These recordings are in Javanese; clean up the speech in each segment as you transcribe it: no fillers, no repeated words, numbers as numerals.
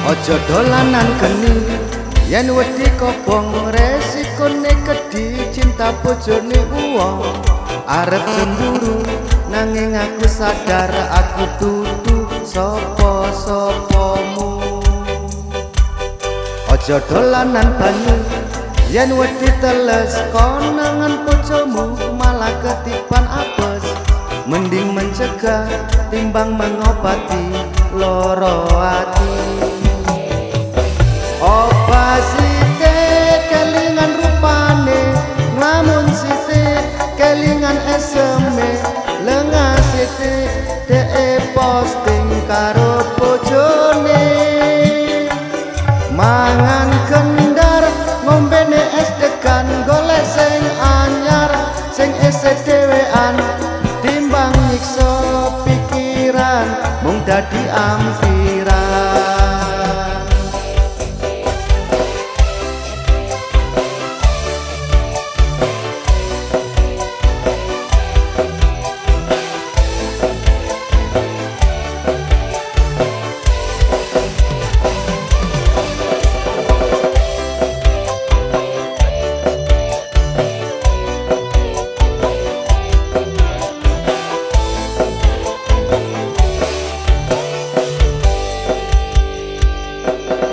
Ojo dolanan geni yen wedi kobong resikone gedhi cinta bojone wong arep cemburu nanging aku sadar aku dudu sapa-sapamu. Ojo dolanan banyu yen wedi teles konangan bojomu malah ketipan apes, mending mencegah timbang mengobati loro ati. Opa sithik kelingan rupane, nglamun sithik kelingan eseme, lengah sithik dhek posting karo bojone. Mangan kendar ngombene es degan, golek sing anyar sing isih dhewean, timbang nyiksa pikiran mung dadi ampiran.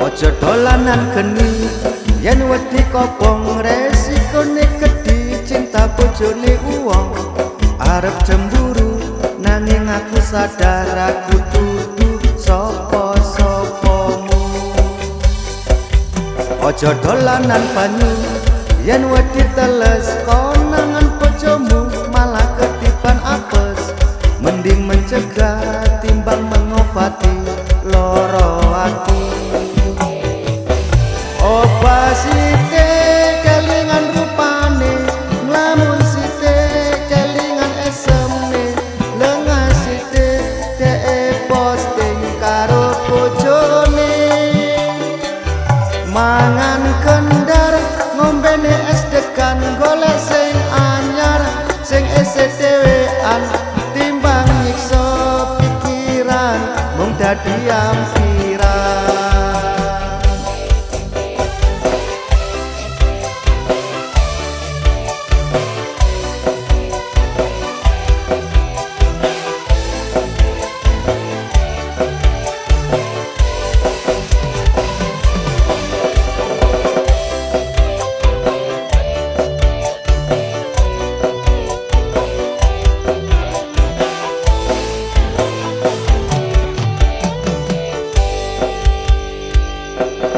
Ojo dolanan geni yen wedi kobong resikone gedhi cinta bojone wong arep cemburu nanging aku sadar aku dudu sapa-sapamu. Ojo dolanan banyu yen wedi teles konangan bojomu malah ketipan apes, mending mencegah timbang mengobati loro ati. Opa sithik kelingan rupane, nglamun sithik kelingan eseme, lengah sithik dhek posting karo bojone. Mangan kendar ngombene es degan, golek sing anyar sing isih dhewean, timbang nyiksa pikiran mung dadi ampiran.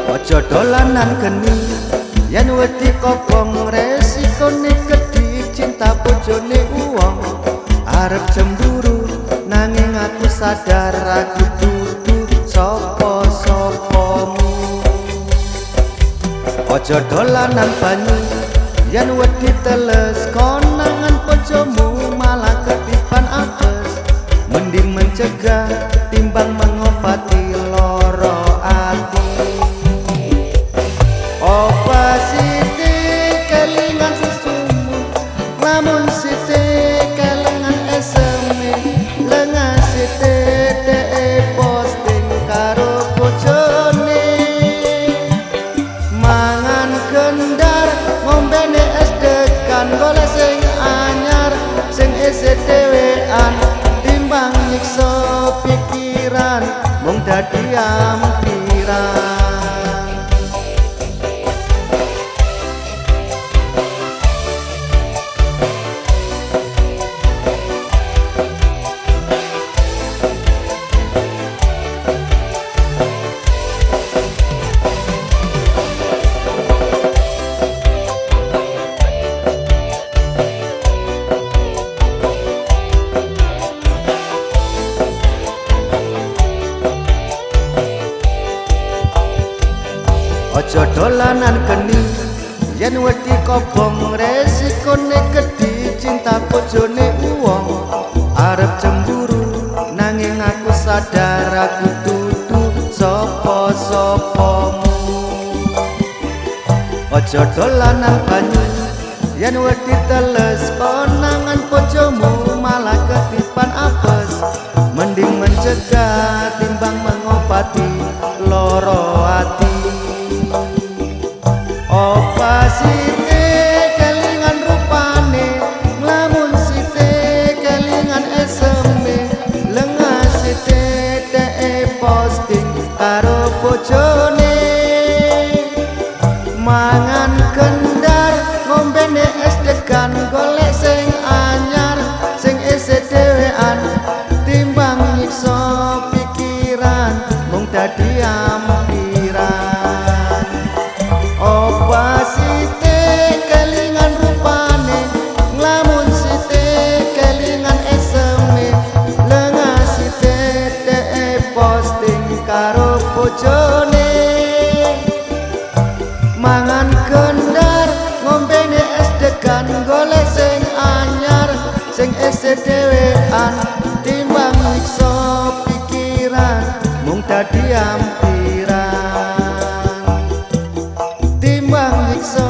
Ojo dolanan geni yen wedi kobong resikone gedhi cinta bojone wong arep cemburu nanging aku sadar aku dudu sapa-sapamu. Ojo dolanan banyu yen wedi teles konangan bojomu malah ketipan apes, mending mencegah timbang mengobati loro ati. Opa sithik kelingan susumu, nglamun sithik kelingan eseme, lengah sithik dhek posting karo bojone. Mangan kendar ngombene es degan, golek sing anyar sing isih dhewean, timbang nyiksa pikiran mung dadi ampiran. Ojo dolanan geni yen wedi kobong resikone gedhi cinta bojone wong arep cemburu nanging aku sadar aku dudu sapa-sapamu. Ojo dolanan banyu yen wedi teles konangan bojomu malah ketipan apes, mending mencegah timbang mengobati loro dadi ampiran timbang nyiksa